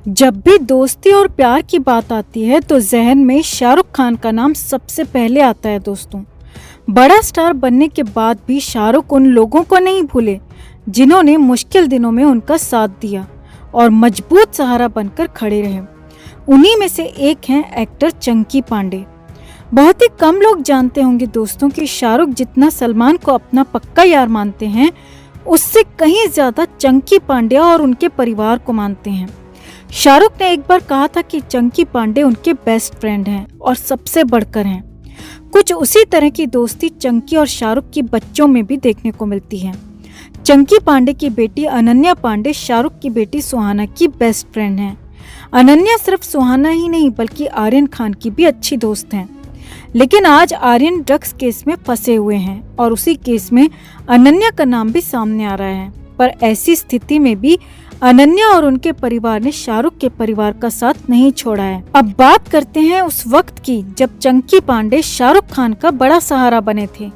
जब भी दोस्ती और प्यार की बात आती है तो जहन में शाहरुख खान का नाम सबसे पहले आता है दोस्तों। बड़ा स्टार बनने के बाद भी शाहरुख उन लोगों को नहीं भूले जिन्होंने मुश्किल दिनों में उनका साथ दिया और मजबूत सहारा बनकर खड़े रहे। उन्हीं में से एक हैं एक्टर चंकी पांडे। बहुत ही कम लोग जानते होंगे दोस्तों कि शाहरुख जितना सलमान को अपना पक्का यार मानते हैं, उससे कहीं ज्यादा चंकी पांडे और उनके परिवार को मानते हैं। शाहरुख ने एक बार कहा था कि चंकी पांडे उनके बेस्ट फ्रेंड हैं और सबसे बढ़कर हैं। कुछ उसी तरह की दोस्ती चंकी और शाहरुख की बच्चों में भी देखने को मिलती है। चंकी पांडे की बेटी अनन्या पांडे शाहरुख की बेटी सुहाना की बेस्ट फ्रेंड हैं। अनन्या सिर्फ सुहाना ही नहीं बल्कि आर्यन खान की भी अच्छी दोस्त हैं। लेकिन आज आर्यन ड्रग्स केस में फंसे हुए हैं और उसी केस में अनन्या का नाम भी सामने आ रहा है। पर ऐसी स्थिति में भी अनन्या और उनके परिवार ने शाहरुख के परिवार का साथ नहीं छोड़ा है। अब बात करते हैं उस वक्त की जब चंकी पांडे शाहरुख खान का बड़ा सहारा बने थे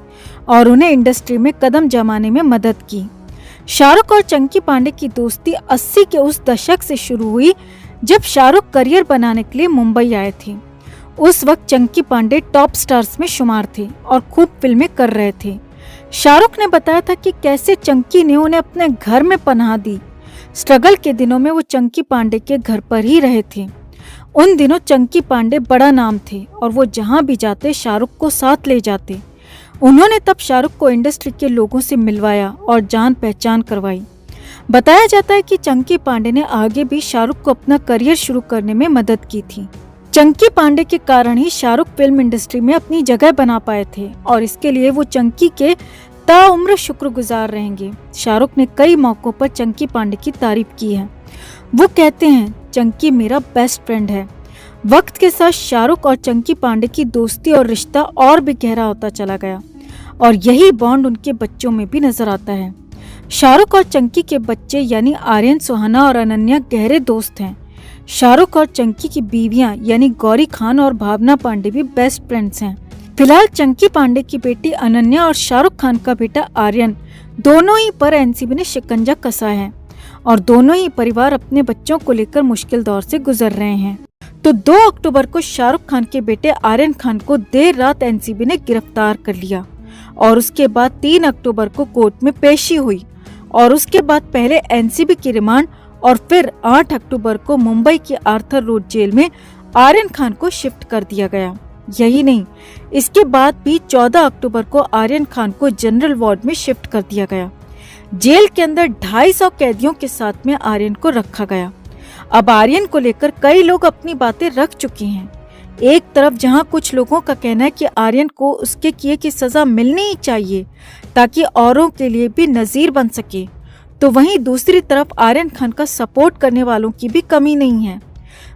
और उन्हें इंडस्ट्री में कदम जमाने में मदद की। शाहरुख और चंकी पांडे की दोस्ती 80 के उस दशक से शुरू हुई जब शाहरुख करियर बनाने के लिए मुंबई आए थे। उस वक्त चंकी पांडे टॉप स्टार्स में शुमार थे और खूब फिल्में कर रहे थे। शाहरुख ने बताया था कि कैसे चंकी ने उन्हें अपने घर में पनाह दी। स्ट्रगल के दिनों में वो चंकी पांडे के घर पर ही रहे थे। उन दिनों चंकी पांडे बड़ा नाम थे और वो जहां भी जाते शाहरुख को साथ ले जाते। उन्होंने तब शाहरुख को इंडस्ट्री के लोगों से मिलवाया और जान पहचान करवाई। बताया जाता है कि चंकी पांडे ने आगे भी शाहरुख को अपना करियर शुरू करने में मदद की थी। चंकी पांडे के कारण ही शाहरुख फिल्म इंडस्ट्री में अपनी जगह बना पाए थे और इसके लिए वो चंकी के ताउम्र शुक्रगुजार रहेंगे। शाहरुख ने कई मौकों पर चंकी पांडे की तारीफ की है। वो कहते हैं, चंकी मेरा बेस्ट फ्रेंड है। वक्त के साथ शाहरुख और चंकी पांडे की दोस्ती और रिश्ता और भी गहरा होता चला गया और यही बॉन्ड उनके बच्चों में भी नजर आता है। शाहरुख और चंकी के बच्चे यानी आर्यन, सुहाना और अनन्या गहरे दोस्त हैं। शाहरुख और चंकी की बीवियां यानी गौरी खान और भावना पांडे भी बेस्ट फ्रेंड्स हैं। फिलहाल चंकी पांडे की बेटी अनन्या और शाहरुख खान का बेटा आर्यन दोनों ही पर एनसीबी ने शिकंजा कसा है और दोनों ही परिवार अपने बच्चों को लेकर मुश्किल दौर से गुजर रहे हैं। तो 2 अक्टूबर को शाहरुख खान के बेटे आर्यन खान को देर रात एनसीबी ने गिरफ्तार कर लिया और उसके बाद 3 अक्टूबर को कोर्ट में पेशी हुई और उसके बाद पहले एनसीबी की रिमांड और फिर 8 अक्टूबर को मुंबई की आर्थर रोड जेल में आर्यन खान को शिफ्ट कर दिया गया। यही नहीं, इसके बाद भी 14 अक्टूबर को आर्यन खान को जनरल वार्ड में शिफ्ट कर दिया गया। जेल के अंदर 250 कैदियों के साथ में आर्यन को रखा गया। अब आर्यन को लेकर कई लोग अपनी बातें रख चुके हैं। एक तरफ जहां कुछ लोगों का कहना है कि आर्यन को उसके किए की सजा मिलनी ही चाहिए ताकि औरों के लिए भी नजीर बन सके, तो वहीं दूसरी तरफ आर्यन खान का सपोर्ट करने वालों की भी कमी नहीं है।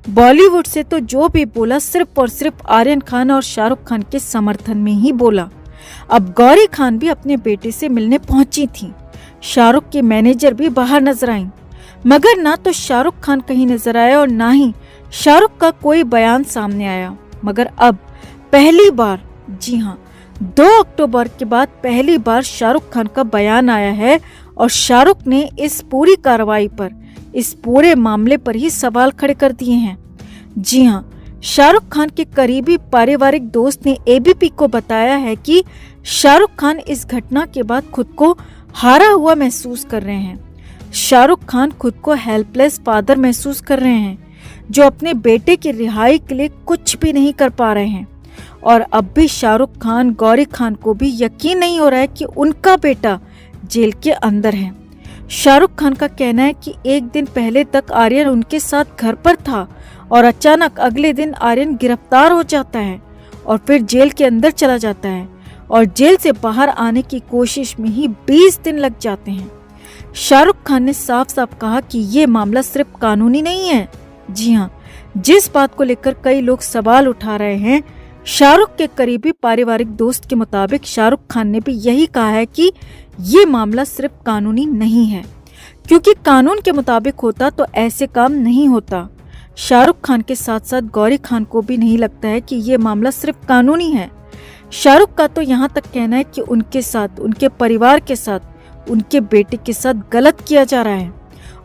बॉलीवुड से तो जो भी बोला सिर्फ और सिर्फ आर्यन खान और शाहरुख खान के समर्थन में ही बोला। अब गौरी खान भी अपने बेटे से मिलने पहुंची थी। शाहरुख की मैनेजर भी बाहर नजर आई, मगर ना तो शाहरुख खान कहीं नजर आया और ना ही शाहरुख का कोई बयान सामने आया। मगर अब पहली बार, जी हाँ, 2 अक्टूबर के बाद पहली बार शाहरुख खान का बयान आया है और शाहरुख ने इस पूरी कार्रवाई पर, इस पूरे मामले पर ही सवाल खड़े कर दिए हैं। जी हाँ, शाहरुख खान के करीबी पारिवारिक दोस्त ने एबीपी को बताया है कि शाहरुख खान इस घटना के बाद खुद को हारा हुआ महसूस कर रहे हैं। शाहरुख खान खुद को हेल्पलेस फादर महसूस कर रहे हैं जो अपने बेटे की रिहाई के लिए कुछ भी नहीं कर पा रहे हैं। और अब भी शाहरुख खान, गौरी खान को भी यकीन नहीं हो रहा है कि उनका बेटा जेल के अंदर है। शाहरुख खान का कहना है कि एक दिन पहले तक आर्यन उनके साथ घर पर था और अचानक अगले दिन आर्यन गिरफ्तार हो जाता है और फिर जेल के अंदर चला जाता है और जेल से बाहर आने की कोशिश में ही 20 दिन लग जाते हैं। शाहरुख खान ने साफ साफ कहा कि ये मामला सिर्फ कानूनी नहीं है। जी हाँ, जिस बात को लेकर कई लोग सवाल उठा रहे हैं, शाहरुख के करीबी पारिवारिक दोस्त के मुताबिक शाहरुख खान ने भी यही कहा है कि ये मामला सिर्फ कानूनी नहीं है, क्योंकि कानून के मुताबिक होता तो ऐसे काम नहीं होता। शाहरुख खान के साथ साथ गौरी खान को भी नहीं लगता है कि ये मामला सिर्फ कानूनी है। शाहरुख का तो यहाँ तक कहना है कि उनके साथ, उनके परिवार के साथ, उनके बेटे के साथ गलत किया जा रहा है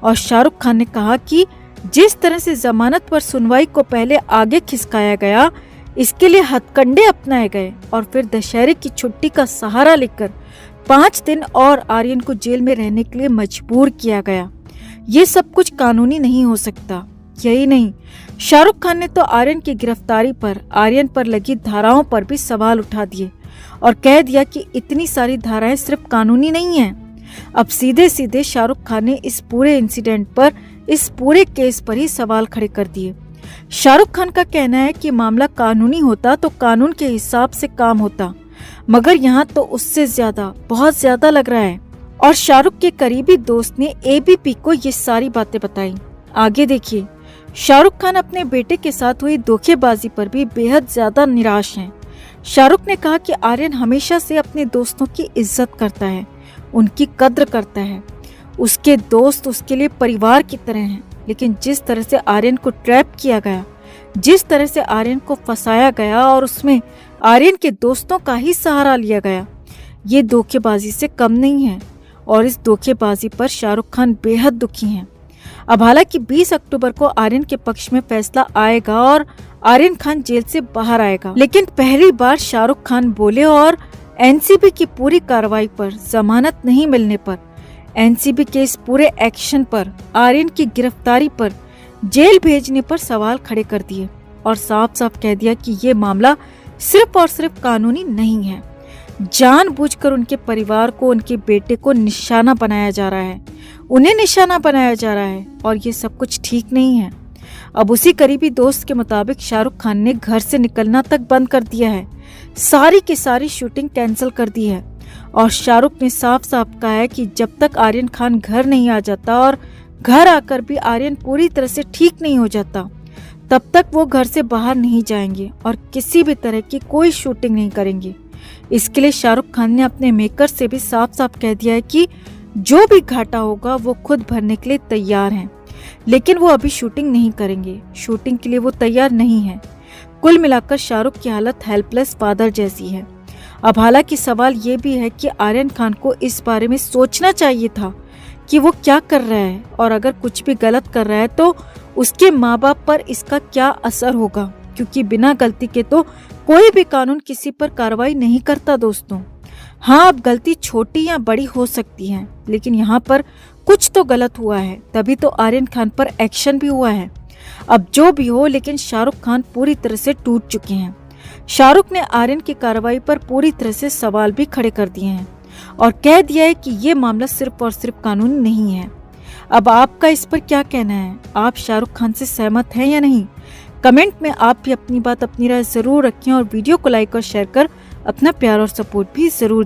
और शाहरुख खान ने कहा कि जिस तरह से जमानत पर सुनवाई को पहले आगे खिसकाया गया, इसके लिए हथकंडे अपनाए गए और फिर दशहरे की छुट्टी का सहारा लेकर 5 दिन और आर्यन को जेल में रहने के लिए मजबूर किया गया। ये सब कुछ कानूनी नहीं हो सकता। यही नहीं, शाहरुख खान ने तो आर्यन की गिरफ्तारी पर, आर्यन पर लगी धाराओं पर भी सवाल उठा दिए और कह दिया कि इतनी सारी धाराएं सिर्फ कानूनी नहीं हैं। अब सीधे सीधे शाहरुख खान ने इस पूरे इंसिडेंट पर, इस पूरे केस पर ही सवाल खड़े कर दिए। शाहरुख खान का कहना है कि मामला कानूनी होता तो कानून के हिसाब से काम होता, मगर यहाँ तो उससे ज्यादा, बहुत ज्यादा लग रहा है। और शाहरुख के करीबी दोस्त ने एबीपी को ये सारी बातें बताई। आगे देखिए, शाहरुख खान अपने बेटे के साथ हुई धोखेबाजी पर भी बेहद ज्यादा निराश हैं। शाहरुख ने कहा कि आर्यन हमेशा से अपने दोस्तों की इज्जत करता है, उनकी कद्र करता है। उसके दोस्त उसके लिए परिवार की तरह हैं, लेकिन जिस तरह से आर्यन को ट्रैप किया गया, जिस तरह से आर्यन को फंसाया गया और उसमें आर्यन के दोस्तों का ही सहारा लिया गया, ये धोखेबाजी से कम नहीं है और इस धोखेबाजी पर शाहरुख खान बेहद दुखी हैं। अब हालांकि 20 अक्टूबर को आर्यन के पक्ष में फैसला आएगा और आर्यन खान जेल से बाहर आएगा, लेकिन पहली बार शाहरुख खान बोले और एनसीबी की पूरी कार्रवाई पर, जमानत नहीं मिलने पर, एनसीबी के इस पूरे एक्शन पर, आर्यन की गिरफ्तारी पर, जेल भेजने पर सवाल खड़े कर दिए और साफ साफ कह दिया कि ये मामला सिर्फ और सिर्फ कानूनी नहीं है। जानबूझकर उनके परिवार को, उनके बेटे को निशाना बनाया जा रहा है, उन्हें निशाना बनाया जा रहा है और ये सब कुछ ठीक नहीं है। अब उसी करीबी दोस्त के मुताबिक शाहरुख खान ने घर से निकलना तक बंद कर दिया है, सारी की सारी शूटिंग कैंसिल कर दी है और शाहरुख ने साफ साफ कहा है कि जब तक आर्यन खान घर नहीं आ जाता और घर आकर भी आर्यन पूरी तरह से ठीक नहीं हो जाता, तब तक वो घर से बाहर नहीं जाएंगे और किसी भी तरह की कोई शूटिंग नहीं करेंगे। इसके लिए शाहरुख खान ने अपने मेकर से भी साफ साफ कह दिया है कि जो भी घाटा होगा वो खुद भरने के लिए तैयार हैं, लेकिन वो अभी शूटिंग नहीं करेंगे, शूटिंग के लिए वो तैयार नहीं है। कुल मिलाकर शाहरुख की हालत हेल्पलेस फादर जैसी है। अब हालांकि सवाल ये भी है कि आर्यन खान को इस बारे में सोचना चाहिए था कि वो क्या कर रहा है और अगर कुछ भी गलत कर रहा है तो उसके माँ बाप पर इसका क्या असर होगा, क्योंकि बिना गलती के तो कोई भी कानून किसी पर कार्रवाई नहीं करता दोस्तों। हाँ, अब गलती छोटी या बड़ी हो सकती है, लेकिन यहाँ पर कुछ तो गलत हुआ है, तभी तो आर्यन खान पर एक्शन भी हुआ है। अब जो भी हो, लेकिन शाहरुख खान पूरी तरह से टूट चुके हैं। शाहरुख ने आर्यन की कार्रवाई पर पूरी तरह से सवाल भी खड़े कर दिए हैं और कह दिया है कि ये मामला सिर्फ और सिर्फ कानूनी नहीं है। अब आपका इस पर क्या कहना है? आप शाहरुख खान से सहमत हैं या नहीं? कमेंट में आप भी अपनी बात, अपनी राय जरूर रखें और वीडियो को लाइक और शेयर कर अपना प्यार और सपोर्ट भी जरूर